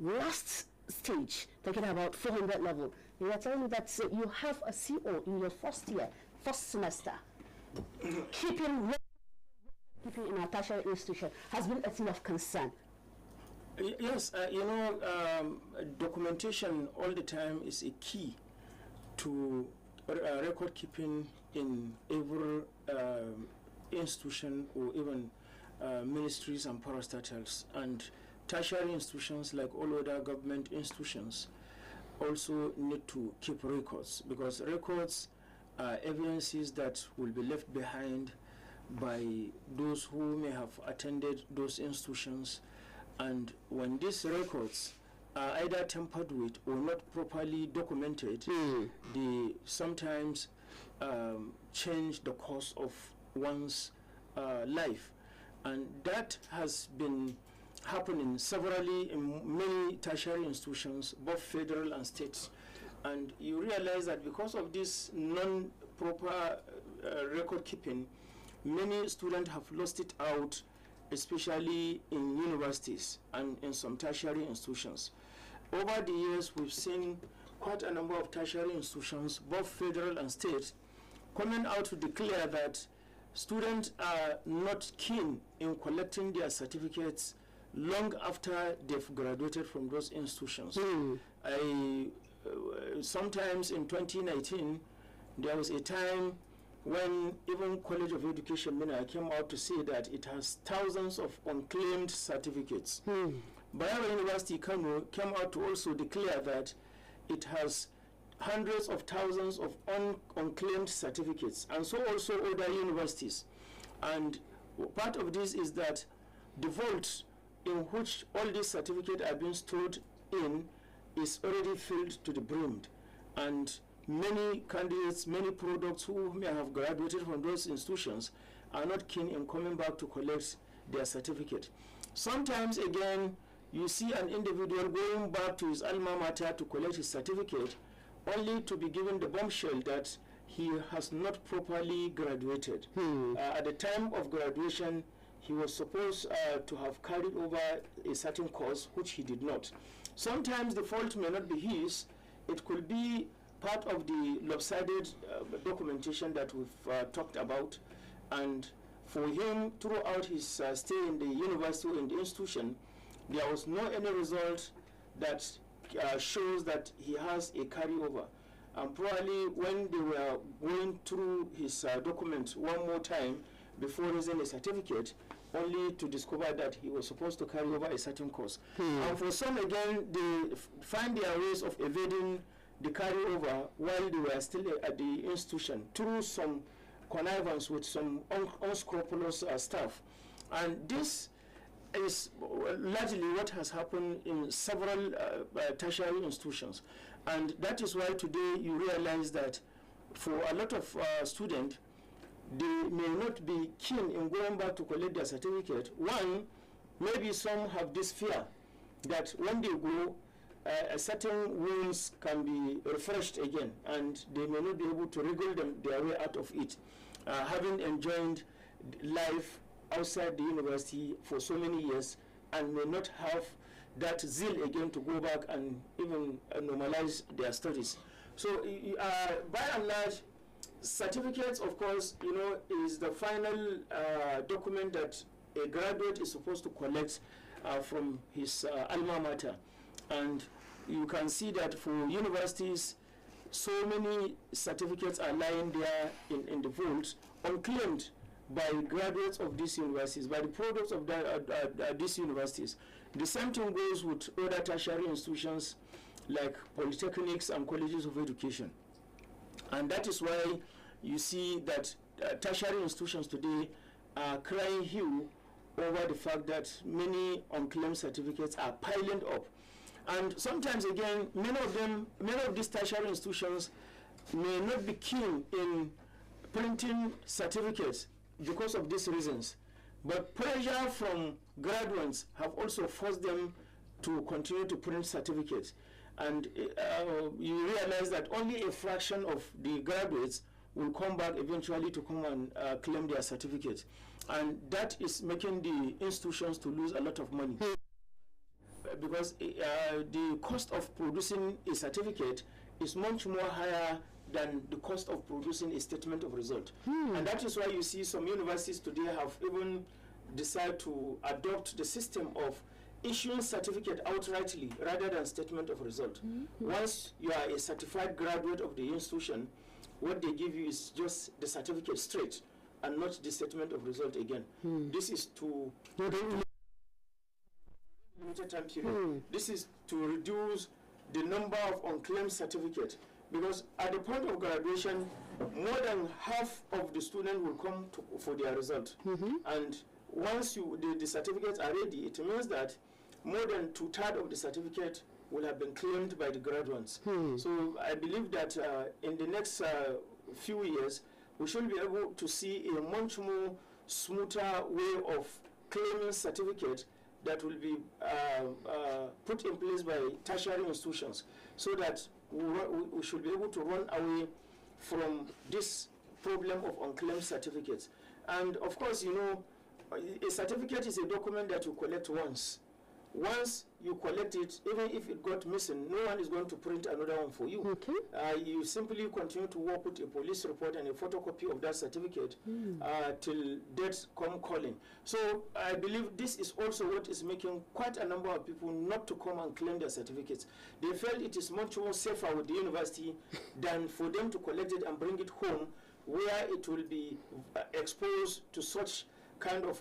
last stage, talking about 400 level, you are telling me that you have a CO in your first year, first semester. Keeping in a tertiary institution has been a thing of concern. Yes, documentation all the time is a key to record keeping in every institution or even ministries and parastatals. And tertiary institutions, like all other government institutions, also need to keep records, because records are evidences that will be left behind by those who may have attended those institutions. And when these records are either tampered with or not properly documented, they sometimes change the course of one's life. And that has been happening severally in many tertiary institutions, both federal and state. And you realize that because of this non-proper record keeping, many students have lost it out, especially in universities and in some tertiary institutions. Over the years, we've seen quite a number of tertiary institutions, both federal and state, coming out to declare that students are not keen in collecting their certificates long after they've graduated from those institutions. Sometimes in 2019, there was a time when even College of Education Mina came out to say that it has thousands of unclaimed certificates. Bayero University Kano came out to also declare that it has hundreds of thousands of unclaimed certificates, and so also other universities. And part of this is that the vault in which all these certificates are being stored in is already filled to the brim, and many candidates, many products who may have graduated from those institutions are not keen in coming back to collect their certificate. Sometimes again, you see an individual going back to his alma mater to collect his certificate, only to be given the bombshell that he has not properly graduated. At the time of graduation, he was supposed to have carried over a certain course, which he did not. Sometimes the fault may not be his. It could be part of the lopsided documentation that we've talked about. And for him, throughout his stay in the university or in the institution, there was no any result that shows that he has a carryover. And probably when they were going through his document one more time before raising a certificate, only to discover that he was supposed to carry over a certain course. And for some again, they find their ways of evading the carryover while they were still at the institution through some connivance with some unscrupulous staff. And this is largely what has happened in several tertiary institutions. And that is why today you realize that for a lot of students, they may not be keen in going back to collect their certificate. One, maybe some have this fear that when they go, certain wounds can be refreshed again, and they may not be able to wriggle their way out of it, having enjoyed life outside the university for so many years, and may not have that zeal again to go back and even normalize their studies. So by and large, certificates, of course, is the final document that a graduate is supposed to collect from his alma mater. And you can see that for universities, so many certificates are lying there in the vault, unclaimed by graduates of these universities, by the products of these universities. The same thing goes with other tertiary institutions like polytechnics and colleges of education. And that is why you see that tertiary institutions today are crying hue over the fact that many unclaimed certificates are piling up. And sometimes again, many of these tertiary institutions may not be keen in printing certificates because of these reasons. But pressure from graduates have also forced them to continue to print certificates. And you realize that only a fraction of the graduates will come back eventually to come and claim their certificate. And that is making the institutions to lose a lot of money. because the cost of producing a certificate is much more higher than the cost of producing a statement of result. And that is why you see some universities today have even decided to adopt the system of issuing certificate outrightly rather than statement of result. Once you are a certified graduate of the institution, what they give you is just the certificate straight and not the statement of result again. This is to limited time period. This is to reduce the number of unclaimed certificates, because at the point of graduation, more than half of the students will come for their result. And once the certificates are ready, it means that more than 2/3 of the certificate will have been claimed by the graduates. So I believe that in the next few years, we should be able to see a much more smoother way of claiming certificate that will be put in place by tertiary institutions, so that we should be able to run away from this problem of unclaimed certificates. And of course, you know, a certificate is a document that you collect once. Once you collect it, even if it got missing, no one is going to print another one for you. You simply continue to work with a police report and a photocopy of that certificate till death come calling. So I believe this is also what is making quite a number of people not to come and claim their certificates. They felt it is much more safer with the university than for them to collect it and bring it home, where it will be exposed to such kind of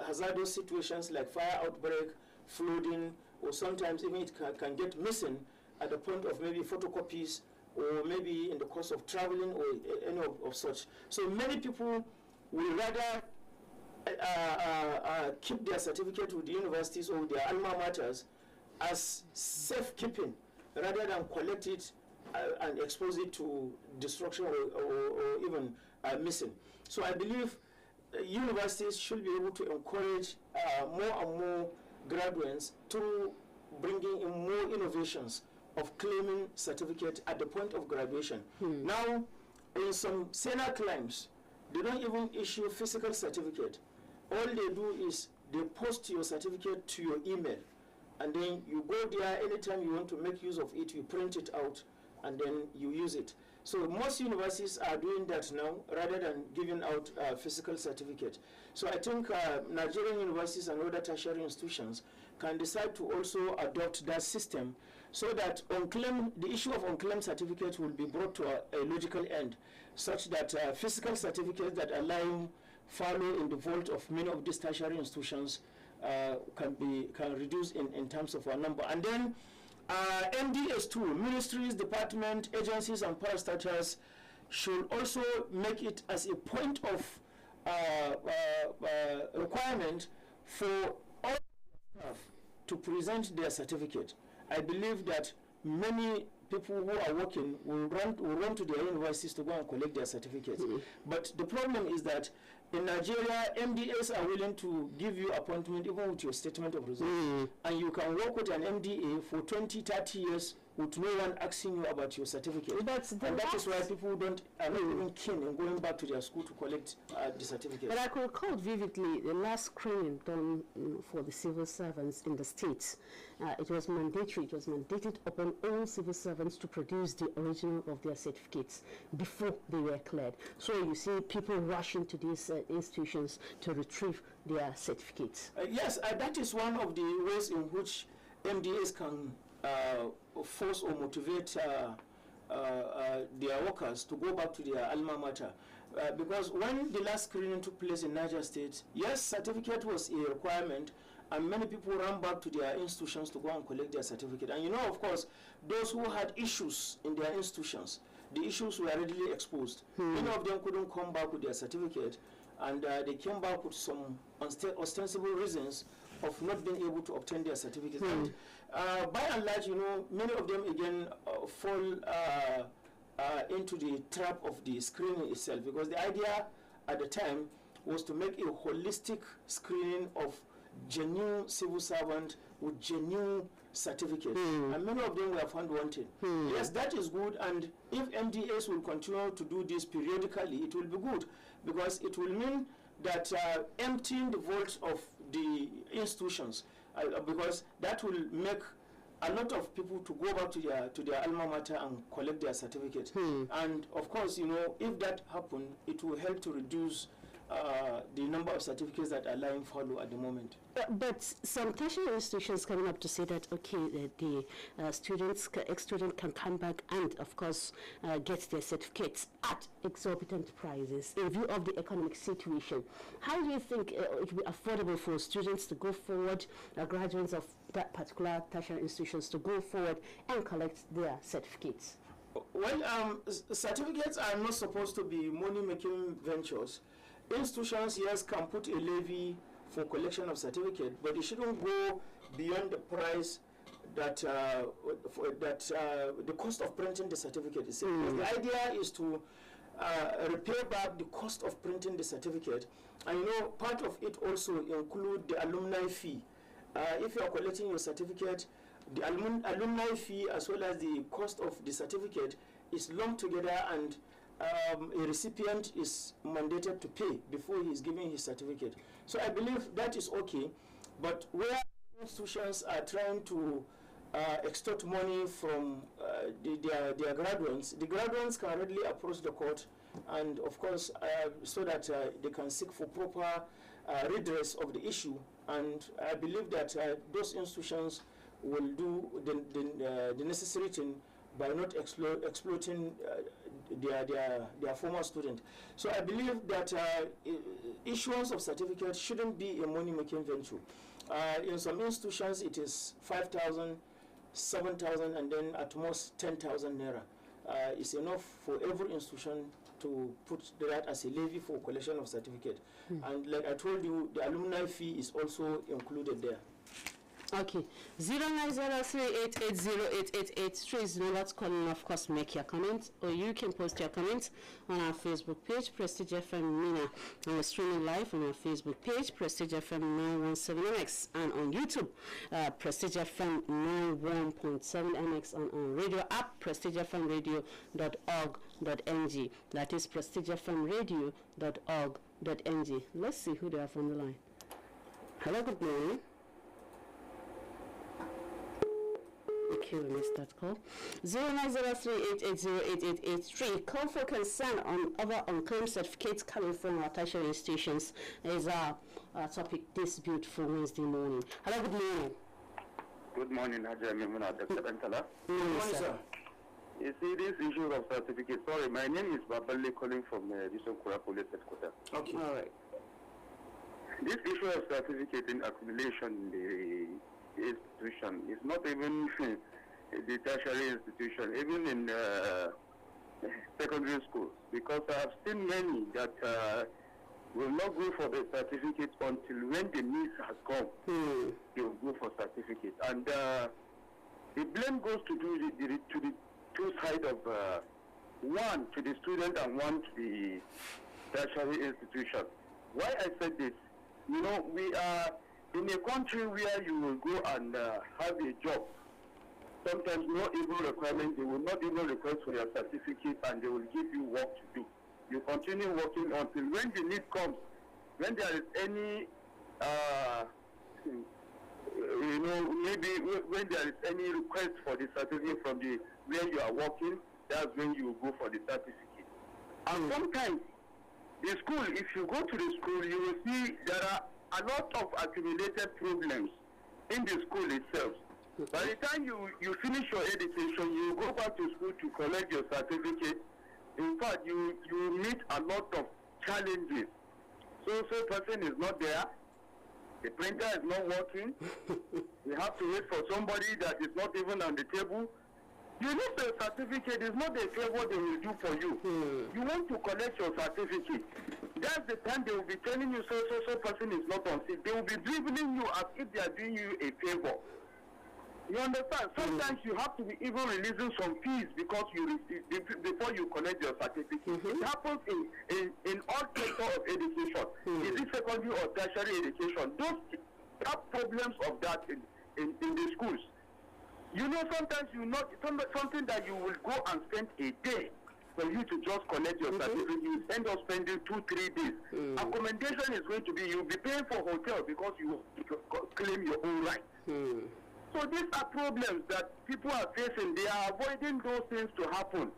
hazardous situations like fire outbreak, flooding, or sometimes even it can get missing at the point of maybe photocopies, or maybe in the course of traveling, or any of such. So many people will rather keep their certificate with the universities or their alma maters as safekeeping, rather than collect it and expose it to destruction or even missing. So I believe universities should be able to encourage more and more graduates through bringing in more innovations of claiming certificate at the point of graduation. Now, in some senior claims, they don't even issue physical certificate. All they do is they post your certificate to your email, and then you go there anytime you want to make use of it, you print it out, and then you use it. So most universities are doing that now rather than giving out physical certificate. So I think Nigerian universities and other tertiary institutions can decide to also adopt that system, so that the issue of unclaimed certificates will be brought to a logical end, such that physical certificates that are lying fallow in the vault of many of these tertiary institutions can reduce in terms of our number. And then MDAs too, ministries, departments, agencies, and parastatals should also make it as a point of requirement for all staff to present their certificate. I believe that many people who are working will run to their universities to go and collect their certificates. But the problem is that in Nigeria, MDAs are willing to give you appointment even with your statement of results. And you can work with an MDA for 20, 30 years with no one asking you about your certificate. And that is why people are not even keen in going back to their school to collect the certificate. But I could recall vividly the last screening done for the civil servants in the states. It was mandatory. It was mandated upon all civil servants to produce the original of their certificates before they were cleared. So you see people rushing to these institutions to retrieve their certificates. Yes, that is one of the ways in which MDAs can force or motivate their workers to go back to their alma mater. Because when the last screening took place in Niger State, yes, certificate was a requirement, and many people ran back to their institutions to go and collect their certificate. And you know, of course, those who had issues in their institutions, the issues were readily exposed. Many of them couldn't come back with their certificate, and they came back with some ostensible reasons of not being able to obtain their certificate. And by and large, you know, many of them again fall into the trap of the screening itself, because the idea at the time was to make a holistic screening of genuine civil servant with genuine certificates, and many of them were found wanting. Yes, that is good, and if MDAs will continue to do this periodically, it will be good, because it will mean that emptying the vaults of the institutions because that will make a lot of people to go back to their alma mater and collect their certificate. And of course, if that happens, it will help to reduce the number of certificates that are lying fallow at the moment. But some tertiary institutions coming up to say that, okay, the ex-student can come back and, of course, get their certificates at exorbitant prices in view of the economic situation. How do you think it will be affordable for students to go forward, graduates of that particular tertiary institutions to go forward and collect their certificates? Well, certificates are not supposed to be money-making ventures. Institutions, yes, can put a levy for collection of certificate, but it shouldn't go beyond the price that the cost of printing the certificate is. The idea is to repay back the cost of printing the certificate, and part of it also include the alumni fee. If you are collecting your certificate, the alumni fee as well as the cost of the certificate is lumped together, and a recipient is mandated to pay before he is giving his certificate. So I believe that is okay, but where institutions are trying to extort money from their graduates, the graduates can readily approach the court, and of course, so that they can seek for proper redress of the issue. And I believe that those institutions will do the necessary thing by not exploiting their former student. So I believe that issuance of certificates shouldn't be a money-making venture. In some institutions, it is 5,000, 7,000, and then at most 10,000 naira. It's enough for every institution to put that as a levy for collection of certificate. And like I told you, the alumni fee is also included there. Okay, 0903880883 is the number to call in, of course, make your comments, or you can post your comments on our Facebook page, Prestige FM Mina, and we're streaming live on our Facebook page, Prestigefm91.7mx, and on YouTube, Prestigefm91.7mx, on our radio app, prestigefmradio.org.ng. That is prestigefmradio.org.ng. Let's see who they have on the line. Hello, good morning. Okay, we missed that call. 0903880883. Call for concern on other unclaimed certificates coming from our tertiary institutions is our topic this beautiful Wednesday morning. Hello, good morning. Good morning, Haja Mimuna. Good morning, sir. You see, this issue of certificate, sorry, my name is Babale calling from Kura Police Headquarters. Okay. All right. This issue of certificate in accumulation in the institution is not even the tertiary institution, even in secondary schools, because I have seen many that will not go for the certificate until when the needs has come. They will go for certificate, and the blame goes to the two sides of one to the student and one to the tertiary institution. Why I said this? We are in a country where you will go and have a job. Sometimes no even requirement, they will not even request for your certificate, and they will give you work to do. You continue working until when the need comes, when there is any, maybe when there is any request for the certificate from where you are working, that's when you will go for the certificate. And sometimes the school, if you go to the school, you will see there are a lot of accumulated problems in the school itself. By the time you finish your education, you go back to school to collect your certificate. In fact, you meet a lot of challenges. So person is not there. The printer is not working. You have to wait for somebody that is not even on the table. You need the certificate. It's not a favor they will do for you. You want to collect your certificate. That's the time they will be telling you so person is not on seat. They will be dribbling you as if they are doing you a favor. You understand? Sometimes you have to be even releasing some fees because before you collect your certificate. It happens in all sectors of education. Is it secondary or tertiary education? Those have problems of that in the schools. Sometimes something that you will go and spend a day for you to just collect your certificate, you end up spending 2-3 days. Accommodation is going to be, you'll be paying for hotel because you claim your own right. So these are problems that people are facing. They are avoiding those things to happen.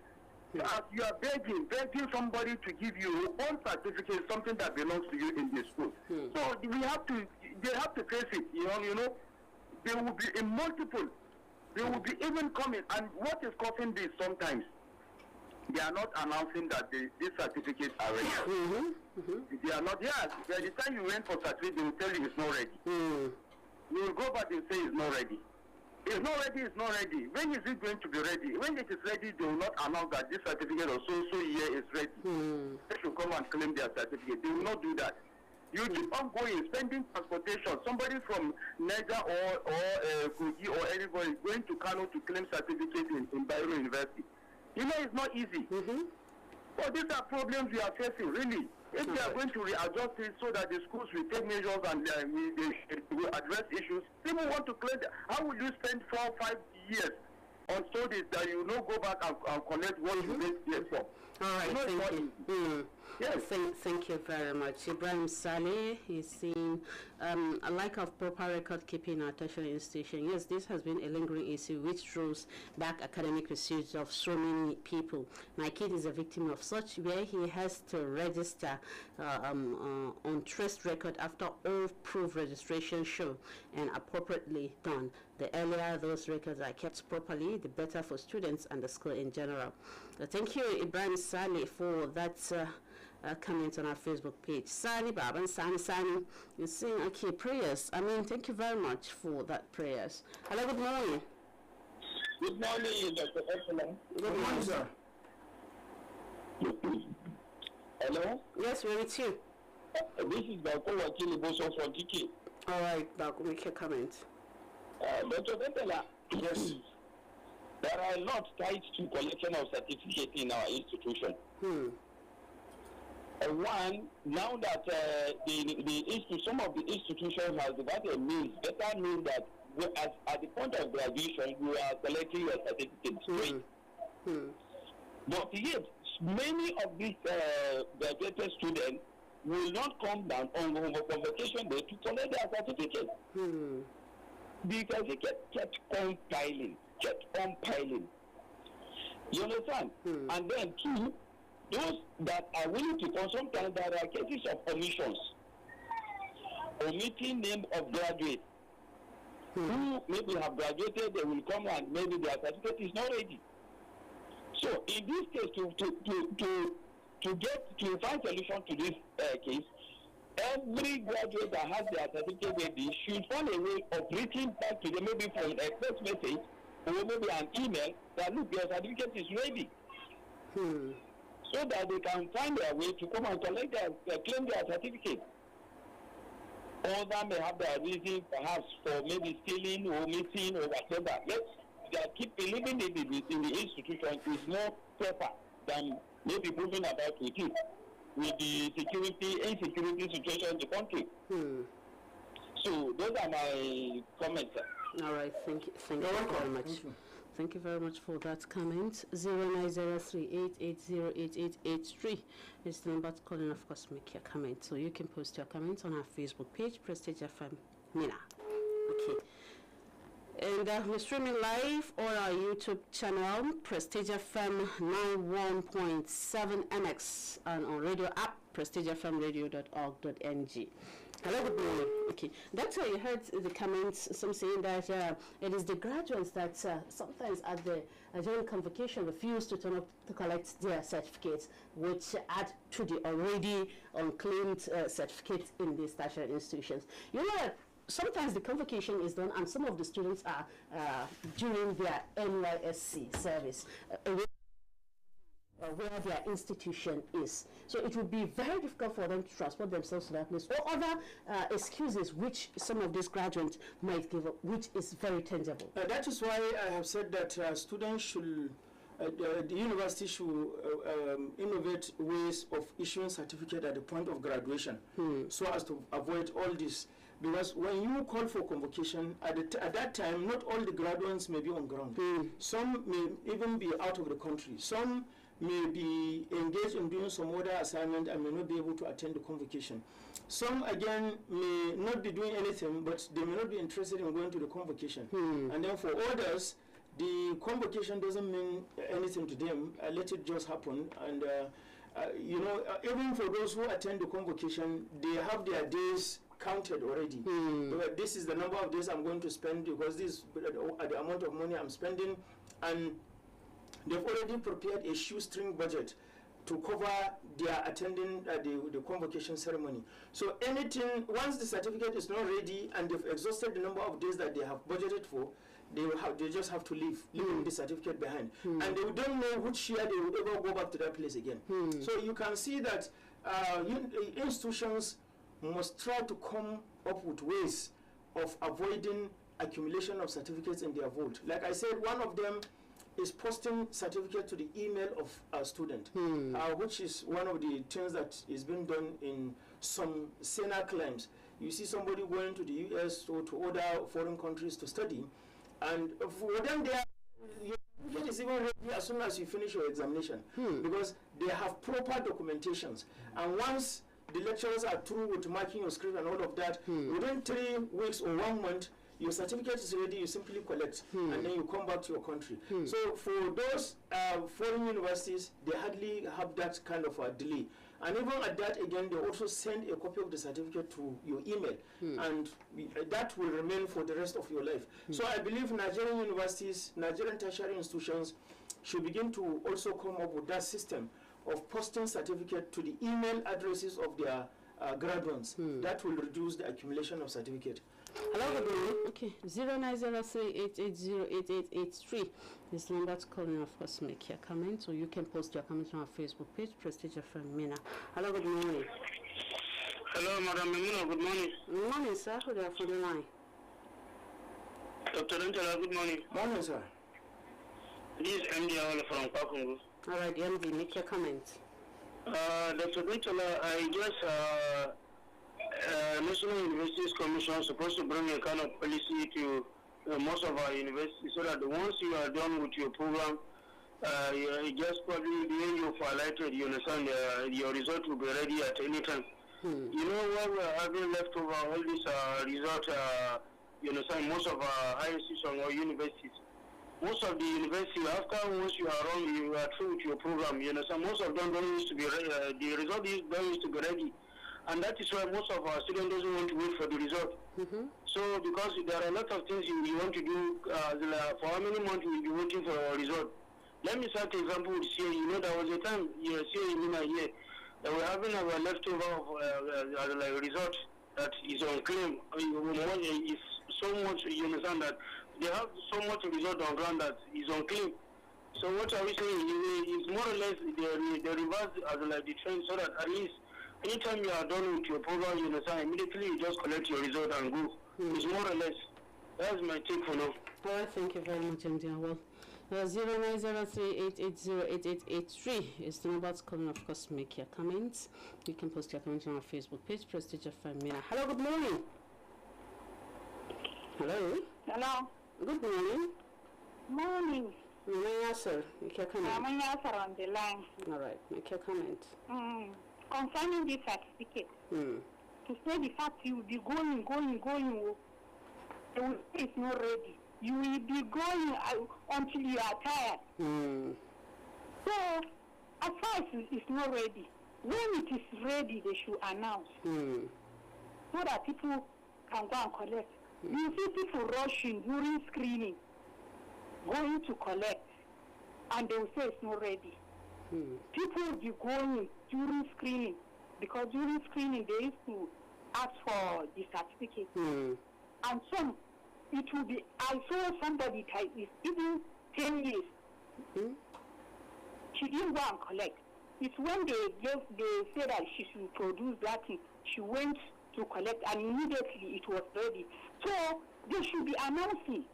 As you are begging somebody to give you your own certificate, something that belongs to you in the school. So they have to face it. You know, there will be a multiple. They will be even coming. And what is causing this sometimes? They are not announcing that these certificates are ready. They are not. Yes, by the time you went for certificate, they will tell you it's not ready. You will go back and say it's not ready. It's not ready, it's not ready. When is it going to be ready? When it is ready, they will not announce that this certificate or so year is ready. They should come and claim their certificate. They will not do that. You keep on going, spending transportation. Somebody from Niger or Kogi or anybody going to Kano to claim certificate in Bayero University. You know, it's not easy. So these are problems we are facing, really. If they are going to readjust it so that the schools will take measures and they will address issues, people want to claim that. How will you spend 4 or 5 years on studies that you will not go back and collect what you made here for? All right, thank you. Yes. Thank you very much. Ibrahim Saleh is saying, a lack of proper record keeping at tertiary institution. Yes, this has been a lingering issue which throws back academic research of so many people. My kid is a victim of such, where he has to register on trust record after all proof registration show and appropriately done. The earlier those records are kept properly, the better for students and the school in general. Thank you, Ibrahim Saleh, for that comment on our Facebook page. Sani Baban, Sani, you're saying, okay, prayers. I mean, thank you very much for that prayers. Hello, good morning. Good morning, Dr. Excellent. Good morning, sir. Hello? Yes, we're with you. This is Dr. Wakili Boso from TK. All right, Doc, make your comment. Dr. Bentela, Yes. there are a lot tied to collection of certificates in our institution. One, now that some of the institutions have developed a means, better means that at the point of graduation, you are collecting your certificates free. But yet, many of these graduated students will not come down on convocation day to collect their certificate. Because they kept compiling. You understand? And then two, those that are willing to come, sometimes there are cases of omissions. Omitting name of graduates who maybe have graduated, they will come and maybe their certificate is not ready. So in this case, to find solution to this case, every graduate that has their certificate ready should find a way of reaching back to them, maybe from a text message or maybe an email that look, their certificate is ready. So that they can find their way to come and collect claim their certificate. Others may have their reason perhaps for maybe stealing or missing or whatever. Let's keep believing in the institution is more proper than maybe moving about with it, with the insecurity situation in the country. So those are my comments, sir. All right, thank you very much. Thank you very much for that comment. 09038808883 is the number to call and of course make your comment. So you can post your comments on our Facebook page, Prestigefm Mina. Okay. And we're streaming live on our YouTube channel, Prestigefm91.7mx, and on radio app, prestigefmradio.org.ng. Hello, good morning. Okay, that's why you heard the comments, some saying that it is the graduates that sometimes at the joint convocation refuse to turn up to collect their certificates, which add to the already unclaimed certificates in these tertiary institutions. You know that sometimes the convocation is done and some of the students are during their NYSC service. Where their institution is. So it would be very difficult for them to transport themselves to that place, or other excuses which some of these graduates might give up, which is very tangible. That is why I have said that students should, the university should innovate ways of issuing certificate at the point of graduation, so as to avoid all this. Because when you call for convocation, at that time, not all the graduates may be on ground. Some may even be out of the country. Some may be engaged in doing some other assignment and may not be able to attend the convocation. Some again may not be doing anything, but they may not be interested in going to the convocation. And then for others, the convocation doesn't mean anything to them. Let it just happen. And you know, even for those who attend the convocation, they have their days counted already. This is the number of days I'm going to spend because this is the amount of money I'm spending, and they've already prepared a shoestring budget to cover their attending the convocation ceremony. So anything, once the certificate is not ready and they've exhausted the number of days that they have budgeted for, they just have to leave the certificate behind. And they don't know which year they will ever go back to that place again. So you can see that institutions must try to come up with ways of avoiding accumulation of certificates in their vault. Like I said, one of them is posting certificate to the email of a student, which is one of the things that is being done in some SENA claims. You see somebody going to the US or to other foreign countries to study, and for them, your certificate is even ready as soon as you finish your examination, because they have proper documentations. And once the lecturers are through with marking your script and all of that, within 3 weeks or 1 month, your certificate is ready, you simply collect, and then you come back to your country. So for those foreign universities, they hardly have that kind of a delay. And even at that, again, they also send a copy of the certificate to your email, and that will remain for the rest of your life. So I believe Nigerian universities, Nigerian tertiary institutions should begin to also come up with that system of posting certificate to the email addresses of their graduates. That will reduce the accumulation of certificate. Hello, good morning. Okay, 0903-880-8883 is the number to call in. Of course, make your comment, or you can post your comment on our Facebook page, Prestigefm91.7mx. Hello, good morning. Hello, Madam Mimuna, good morning. Good morning, sir. Who are for the line? Dr. Dantala, good morning. Morning, sir. This is MD Awala from Kakungu. All right, MD, make your comment. Dr. Dantala, I guess National Universities Commission is supposed to bring a kind of policy to most of our universities, so that once you are done with your program, you just probably the way you've highlighted, you understand, your result will be ready at any time. You know what we're having left over all this result, you understand, most of our higher institutions or universities. Most of the universities, after once you are wrong, you are through with your program, you understand, most of them don't used to be ready, the result don't used to be ready. And that is why most of our students doesn't want to wait for the result. So because there are a lot of things you want to do, for how many months you will be waiting for a result. Let me start an example with CA. You know, there was a time, you know, CA in my year, that we're having our leftover of result that is on claim. It's so much, you understand that they have so much result on ground that is on claim. So what are we saying? It's more or less they reverse the trend, so that at least anytime you are done with your program, you understand, immediately you just collect your result and go. It's more or less. That's my take for now. All right, thank you very much, MD. Well, 0903-880-8883 is the number to call in. Of course, make your comments. You can post your comments on our Facebook page, Prestigefm91. Hello, good morning. Hello. Hello. Good morning. Morning. Yes, sir. Make your comment. I'm on the line. All right, make your comment. Concerning this certificate, to say the fact you will be going, they will say it's not ready. You will be going until you are tired. So, as far as it's not ready, when it is ready, they should announce so that people can go and collect. You see people rushing during screening, going to collect, and they will say it's not ready. People will be going during screening, because during screening they used to ask for the certificate. And some, it will be, I saw somebody that is even 10 years. She didn't go and collect. It's when they said that she should produce that thing, she went to collect, and immediately it was ready. So they should be announcing.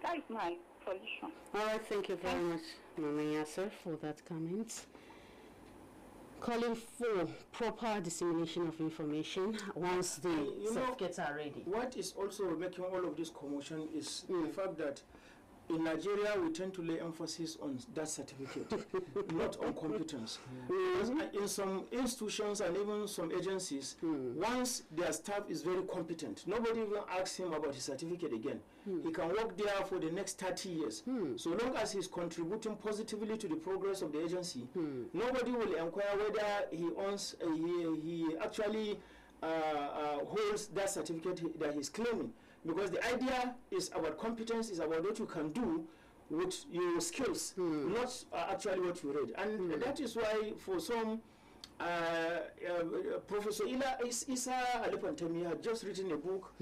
That is my solution. All right, thank you very much, Mama Yasser, for that comment. Calling for proper dissemination of information once the certificates are ready. What is also making all of this commotion is the fact that in Nigeria, we tend to lay emphasis on that certificate, not on competence. Because in some institutions and even some agencies, once their staff is very competent, nobody even asks him about his certificate again. He can work there for the next 30 years. So long as he's contributing positively to the progress of the agency, nobody will inquire whether he owns, he actually holds that certificate that he's claiming. Because the idea is about competence, is about what you can do with your skills, not actually what you read. And that is why for some, Professor Isa Alipantemi had just written a book,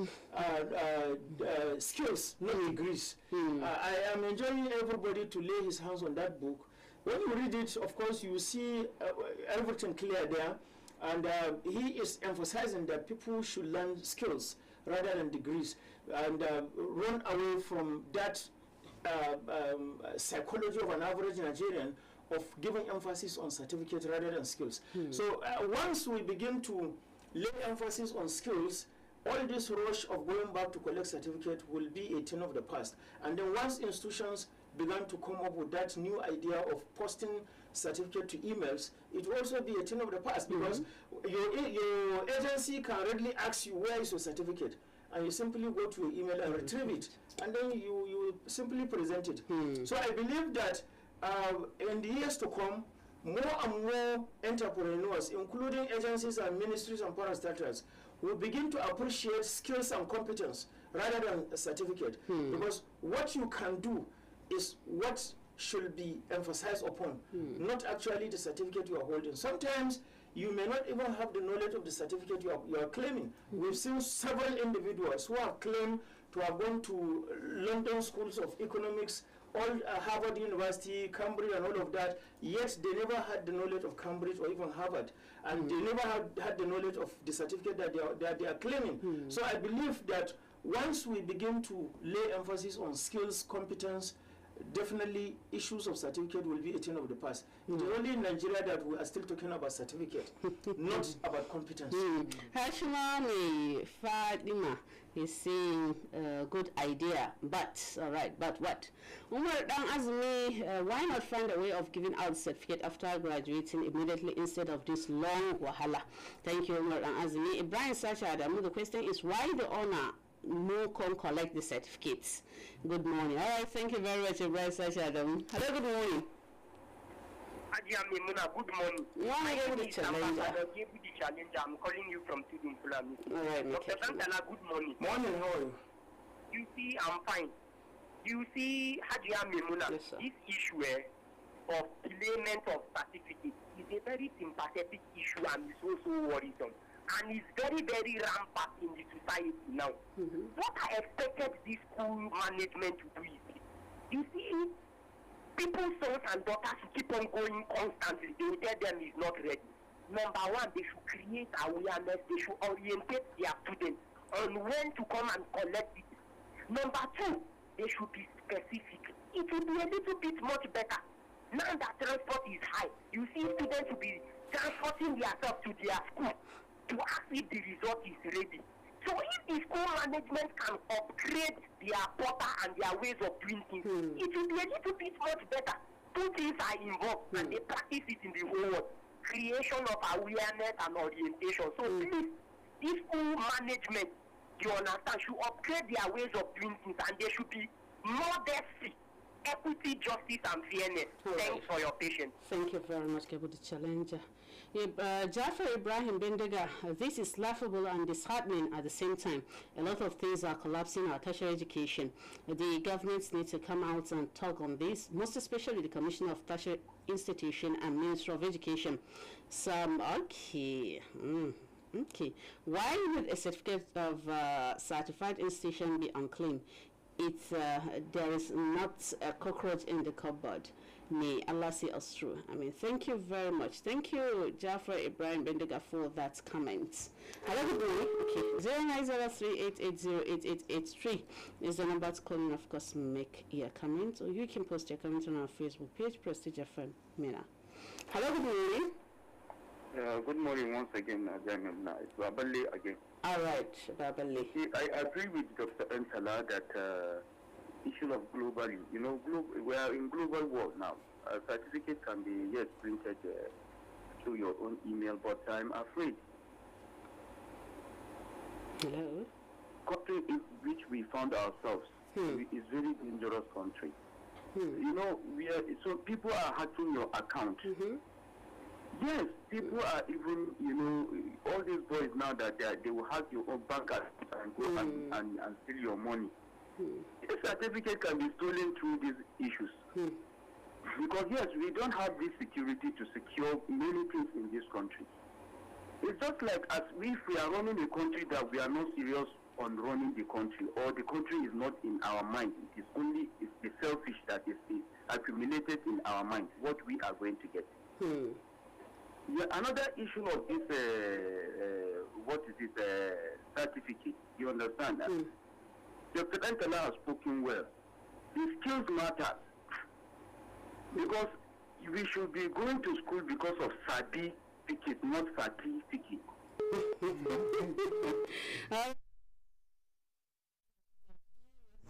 Skills, Not Degrees. I am enjoying everybody to lay his hands on that book. When you read it, of course, you see everything clear there. And he is emphasizing that people should learn skills rather than degrees, and run away from that psychology of an average Nigerian of giving emphasis on certificate rather than skills. So once we begin to lay emphasis on skills, all this rush of going back to collect certificate will be a thing of the past. And then once institutions began to come up with that new idea of posting certificate to emails, it will also be a thing of the past, because your agency can readily ask you, where is your certificate? And you simply go to your email and retrieve it, and then you simply present it. So I believe that in the years to come, more and more entrepreneurs, including agencies and ministries and parastatals, will begin to appreciate skills and competence rather than a certificate. Because what you can do is what should be emphasized upon, not actually the certificate you are holding. Sometimes you may not even have the knowledge of the certificate you are claiming. We've seen several individuals who have claimed to have gone to London schools of economics, all Harvard University, Cambridge and all of that, yet they never had the knowledge of Cambridge or even Harvard, and they never had the knowledge of the certificate that they are claiming. So I believe that once we begin to lay emphasis on skills, competence, definitely issues of certificate will be a thing of the past. It is only in Nigeria that we are still talking about certificate, not about competence. Hashimani Fatima is saying good idea, but all right, but what? Umar Dan Azmi, why not find a way of giving out certificate after graduating immediately instead of this long wahala? Thank you, Umar Dan Azmi. Ibrahim Sacha Adamu, the question is why the owner no come collect the certificates. Good morning. All right, thank you very much, Ibrahim Sashadam. Hello, good morning. Good morning. My name is Challenger. I'm calling you from Tudun Fulani. All right, Dr. Santana, good morning. Morning, how are you? You see, I'm fine. You see, Hajia Mimuna, yes, this issue of delayment of certificates is a very sympathetic issue and is also worrisome. And it's very, very rampant in the society now. What I expected this school management to do is, you see, people's sons and daughters who keep on going constantly, they will tell them it's not ready. Number one, they should create awareness, they should orientate their students on when to come and collect it. Number two, they should be specific. It will be a little bit much better. Now that transport is high, you see students will be transporting themselves to their school to ask if the result is ready. So if the school management can upgrade their portal and their ways of doing things, it will be a little bit much better. Two things are involved and they practice it in the whole world. Creation of awareness and orientation. So please, this school management, you understand, should upgrade their ways of doing things, and there should be modesty, equity, justice and fairness. Thanks for your patience. Thank you very much, Kebuti Challenger. Jafar Ibrahim Bendega, this is laughable and disheartening at the same time. A lot of things are collapsing our tertiary education. The governments need to come out and talk on this, most especially the Commissioner of Tertiary Institution and Minister of Education. Okay. Why would a certificate of certified institution be unclaimed? There is not a cockroach in the cupboard. May Allah see us through. I mean, thank you very much. Thank you, Jafar Ibrahim Bendega, for that comment. Hello, good morning. Okay, 0903-880-8883 is the number to call in, of course, make your comment, or you can post your comment on our Facebook page, Prestige FM Mina. Hello, good morning. Good morning once again, Jamil. It's Babali again. All right, Babali. I agree with Dr. Entala that issue of globally. You know, we are in global world now. A certificate can be, yes, printed through your own email, but I'm afraid. Hello? Country in which we found ourselves is very dangerous country. You know, so people are hacking your account. Yes, people are even, you know, all these boys now that they will hack your own bank account and go and steal your money. The certificate can be stolen through these issues. Because yes, we don't have this security to secure many things in this country. It's just like as if we are running a country that we are not serious on running the country, or the country is not in our mind. It is only the selfish that is accumulated in our mind, what we are going to get. Yeah, another issue of this, certificate, you understand that? The President has spoken well. The skills matter. Because we should be going to school because of certificate, not certificate.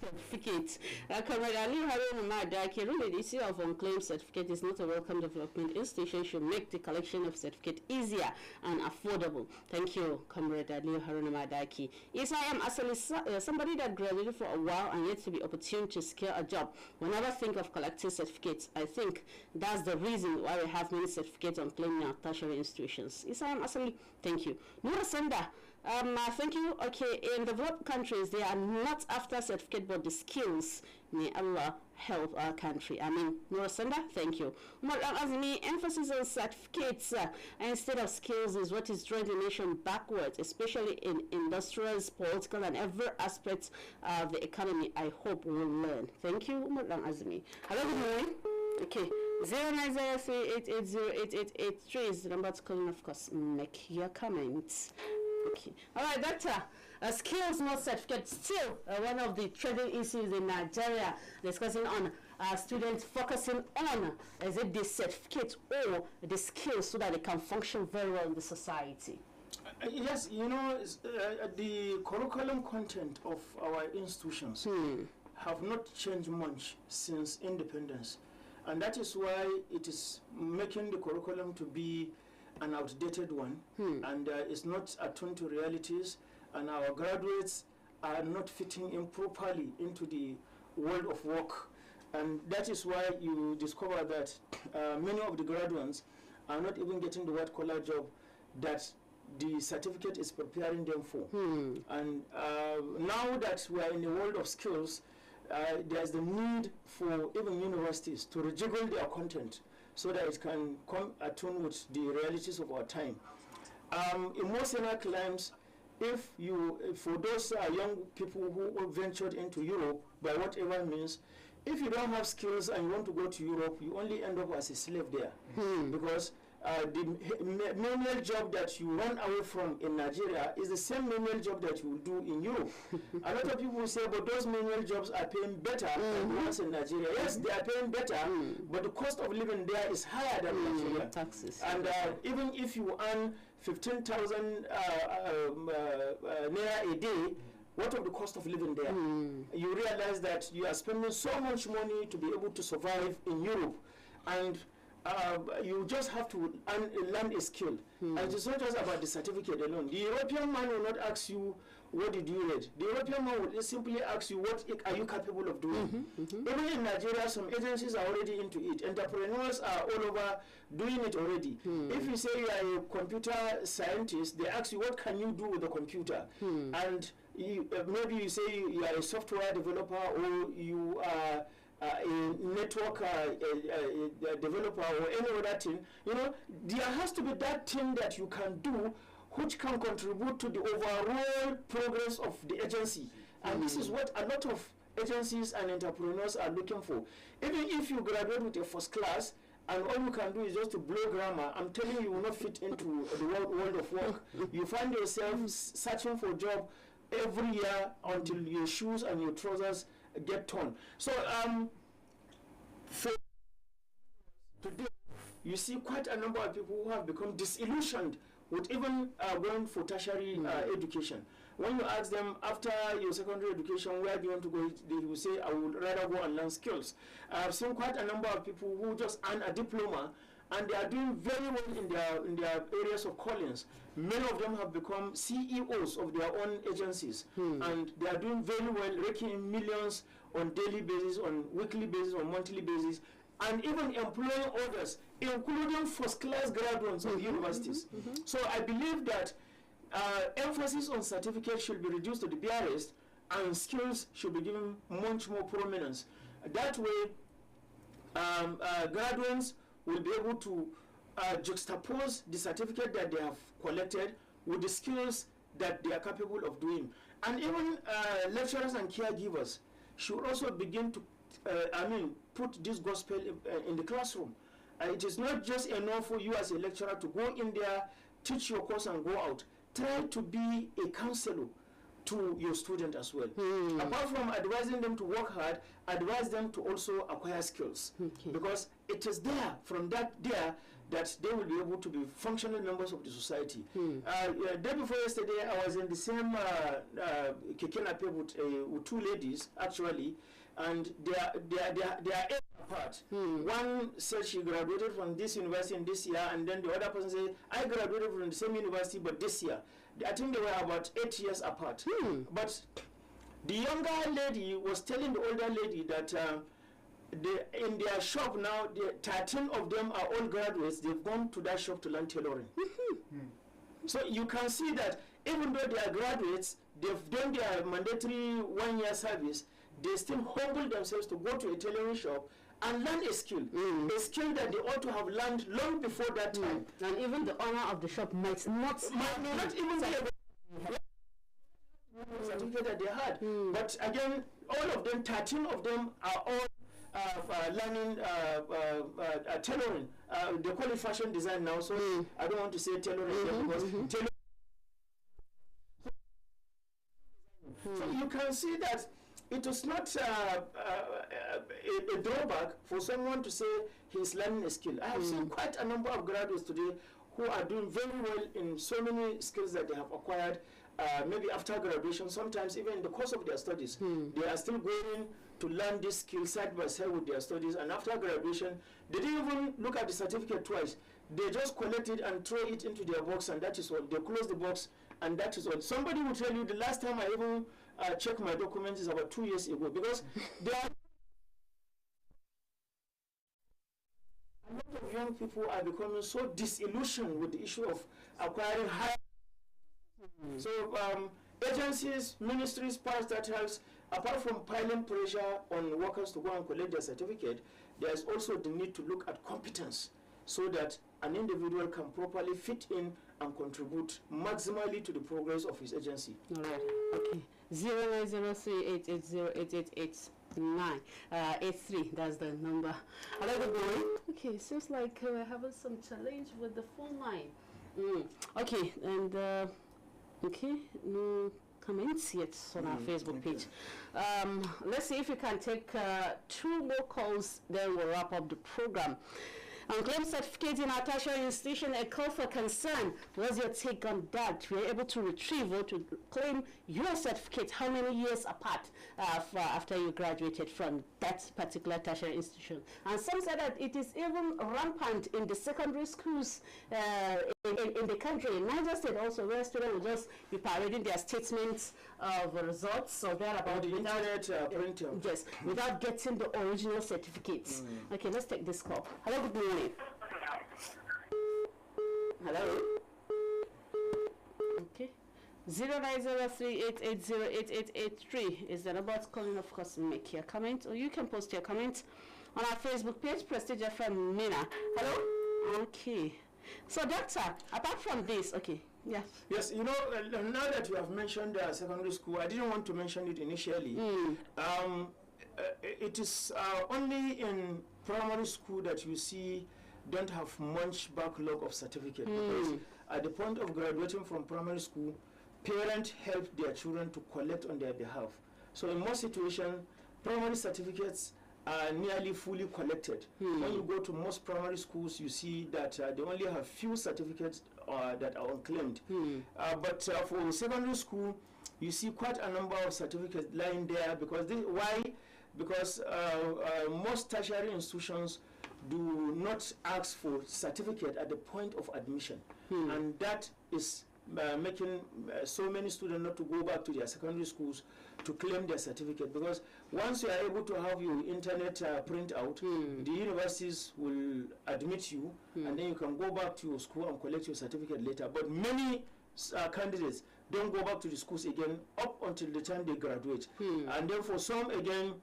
Certificate. Comrade Ali Harun Madaki, really the issue of unclaimed certificate is not a welcome development. Institutions should make the collection of certificate easier and affordable. Thank you, Comrade Ali Harun Madaki. Yes, I am actually somebody that graduated for a while and yet to be opportune to secure a job. Whenever I think of collecting certificates, I think that's the reason why we have many certificates unclaimed in our tertiary institutions. Yes, I am actually, thank you. Nura Sanda. Thank you. Okay, in developed countries, they are not after certificate but the skills. May Allah help our country. I mean, Nora Sanda, thank you. Umar Azmi, emphasis on certificates instead of skills is what is drawing the nation backwards, especially in industrial, political, and every aspect of the economy. I hope we'll learn. Thank you, Umar Azmi. Hello, good morning. Okay, 0903-880-8883 is the number to call in, of course. Make your comments. Okay. All right, Doctor. Skills, not certificate. Still, one of the trending issues in Nigeria, discussing on students focusing on is it the certificate or the skills so that they can function very well in the society. Yes, you know, the curriculum content of our institutions have not changed much since independence, and that is why it is making the curriculum to be an outdated one, and it's not attuned to realities, and our graduates are not fitting in properly into the world of work, and that is why you discover that many of the graduates are not even getting the white-collar job that the certificate is preparing them for. And now that we are in a world of skills, there's the need for even universities to rejiggle their content so that it can come attuned with the realities of our time. In most senior climes, for those young people who ventured into Europe by whatever means, if you don't have skills and you want to go to Europe, you only end up as a slave there. Because the menial job that you run away from in Nigeria is the same menial job that you will do in Europe. A lot of people will say, but those menial jobs are paying better than the ones in Nigeria. Yes, they are paying better, but the cost of living there is higher than Nigeria. Taxes. And even if you earn 15,000 naira a day, what of the cost of living there? You realize that you are spending so much money to be able to survive in Europe, and you just have to learn a skill. And it's not just about the certificate alone. The European man will not ask you, what did you read? The European man will simply ask you, what are you capable of doing? Even in Nigeria, some agencies are already into it. Entrepreneurs are all over doing it already. If you say you are a computer scientist, they ask you, what can you do with the computer? And maybe you say you are a software developer, or you are a network developer, or any other thing. You know, there has to be that thing that you can do which can contribute to the overall progress of the agency. And this is what a lot of agencies and entrepreneurs are looking for. Even if you graduate with a first class and all you can do is just to blow grammar, I'm telling you, you will not fit into the world of work. You find yourself searching for a job every year until your shoes and your trousers get torn. So for today, you see quite a number of people who have become disillusioned with even going for tertiary education. when you ask them after your secondary education, where do you want to go, they will say, I would rather go and learn skills. I've seen quite a number of people who just earn a diploma and they are doing very well in their areas of callings. Many of them have become CEOs of their own agencies, and they are doing very well, raking in millions on daily basis, on weekly basis, on monthly basis, and even employing others, including first-class graduates of universities. So I believe that emphasis on certificates should be reduced to the barest, and skills should be given much more prominence. That way, graduates will be able to juxtapose the certificate that they have collected with the skills that they are capable of doing. And even lecturers and caregivers should also begin to, put this gospel in the classroom. It is not just enough for you as a lecturer to go in there, teach your course and go out. Try to be a counselor to your student as well. Apart from advising them to work hard, advise them to also acquire skills. Because it is there, from that they will be able to be functional members of the society. Day before yesterday, I was in the same keke napep with two ladies, actually, and they are apart. One said she graduated from this university in this year, and then the other person said, I graduated from the same university, but this year. I think they were about 8 years apart. But the younger lady was telling the older lady that in their shop now, 13 of them are all graduates. They've gone to that shop to learn tailoring. So you can see that even though they are graduates, they've done their mandatory 1-year service, they still humble themselves to go to a tailoring shop and learn a skill that they ought to have learned long before that time. And even the owner of the shop might not even be able to certificate that they had. But again, all of them, 13 of them are all learning tailoring. They call it fashion design now, so I don't want to say tailoring because tailoring. So you can see that it is not a drawback for someone to say he's learning a skill. I have seen quite a number of graduates today who are doing very well in so many skills that they have acquired, maybe after graduation, sometimes even in the course of their studies. They are still going to learn this skill side by side with their studies, and after graduation, they didn't even look at the certificate twice. They just collect it and throw it into their box, and that is all. They close the box, and that is all. Somebody will tell you the last time I even checked my documents is about 2 years ago, because there are a lot of young people are becoming so disillusioned with the issue of acquiring higher. So agencies, ministries, parastatals, apart from piling pressure on workers to go and collect their certificate, there is also the need to look at competence so that an individual can properly fit in and contribute maximally to the progress of his agency. All right. Okay. 0903880889 83. That's the number. Hello, good morning. Okay, seems like we're having some challenge with the phone line. Okay, and okay, no comments yet on our Facebook page. Let's see if we can take 2 more calls, then we'll wrap up the program. On claim certificate in our tertiary institution, a call for concern. What's your take on that? We're able to retrieve or to claim your certificate how many years apart after you graduated from that particular tertiary institution. And some say that it is even rampant in the secondary schools in the country. In Niger State also, where students will just be parading their statements of results or thereabout without getting the original certificates. Okay, let's take this call. Hello, good morning. Hello. Okay. 090388088883 is the number to call in. Of course, make your comment, or you can post your comment on our Facebook page, Prestigefm91.7mx. Hello. Okay. So, doctor, apart from this, okay. Yeah. Yes, you know, now that you have mentioned secondary school, I didn't want to mention it initially. It is only in primary school that you see don't have much backlog of certificate, because at the point of graduating from primary school, parents help their children to collect on their behalf. So in most situations, primary certificates are nearly fully collected. When you go to most primary schools, you see that they only have few certificates that are unclaimed. But for secondary school, you see quite a number of certificates lying there because why? Because most tertiary institutions do not ask for certificate at the point of admission, and that is making so many students not to go back to their secondary schools to claim their certificate, because once you are able to have your internet printout, the universities will admit you, and then you can go back to your school and collect your certificate later. But many candidates don't go back to the schools again up until the time they graduate, and then for some again,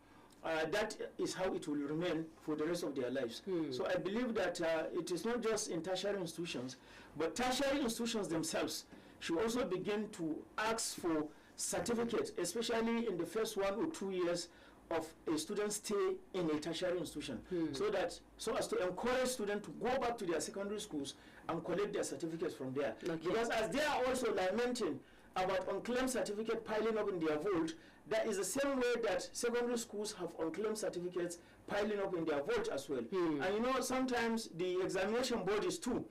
that is how it will remain for the rest of their lives. So I believe that it is not just in tertiary institutions, but tertiary institutions themselves should also begin to ask for certificates, especially in the first 1 or 2 years of a student's stay in a tertiary institution, so as to encourage students to go back to their secondary schools and collect their certificates from there. Because as they are also lamenting about unclaimed certificate piling up in their vault, that is the same way that secondary schools have unclaimed certificates piling up in their vault as well. And you know, sometimes the examination bodies too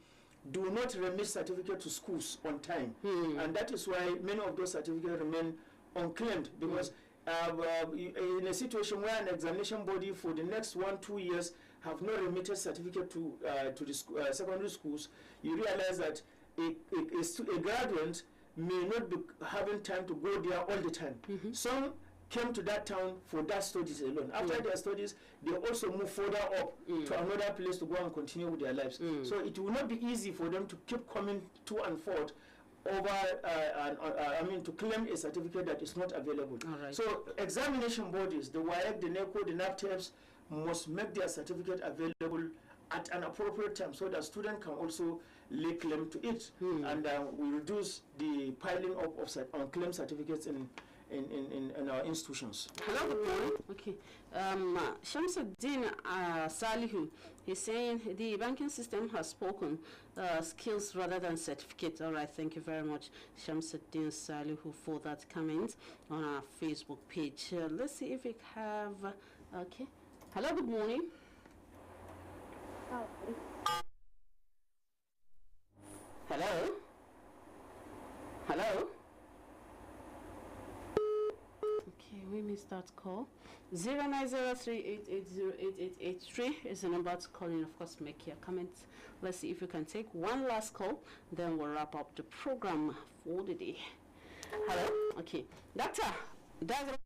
do not remit certificate to schools on time, and that is why many of those certificates remain unclaimed, because in a situation where an examination body for the next 1-2 years have not remitted certificate to the secondary schools, you realize that a graduate may not be having time to go there all the time. Some came to that town for that studies alone. After their studies, they also move further up to another place to go and continue with their lives. So it will not be easy for them to keep coming to and forth over, to claim a certificate that is not available. So examination bodies, the WAEC, the NECO, the NAPTEPs, must make their certificate available at an appropriate time so that students can also lay claim to it, and we reduce the piling up of unclaimed certificates in our institutions. Hello, good morning. Okay. Shamsuddin Salihu, he's saying the banking system has spoken, skills rather than certificates. All right, thank you very much, Shamsuddin Salihu, for that comment on our Facebook page. Let's see if we have, okay. Hello, good morning. Hello? Hello? Okay, we missed that call. 090388088883 is the number to call in. Of course, make your comments. Let's see if we can take one last call, then we'll wrap up the program for the day. Hello? Okay. Doctor, that's the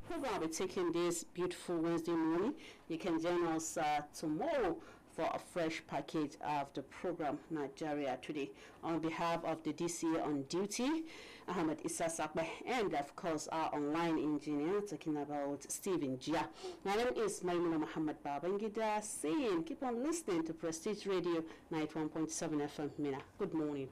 program I'll be taking this beautiful Wednesday morning. You can join us tomorrow for a fresh package of the program Nigeria Today. On behalf of the DCA on duty, Ahmed Issa Sakbe, and of course our online engineer, talking about Stephen Jia. My name is Maimuna Muhammad Babangida, saying keep on listening to Prestige Radio 91.7 FM Mina. Good morning.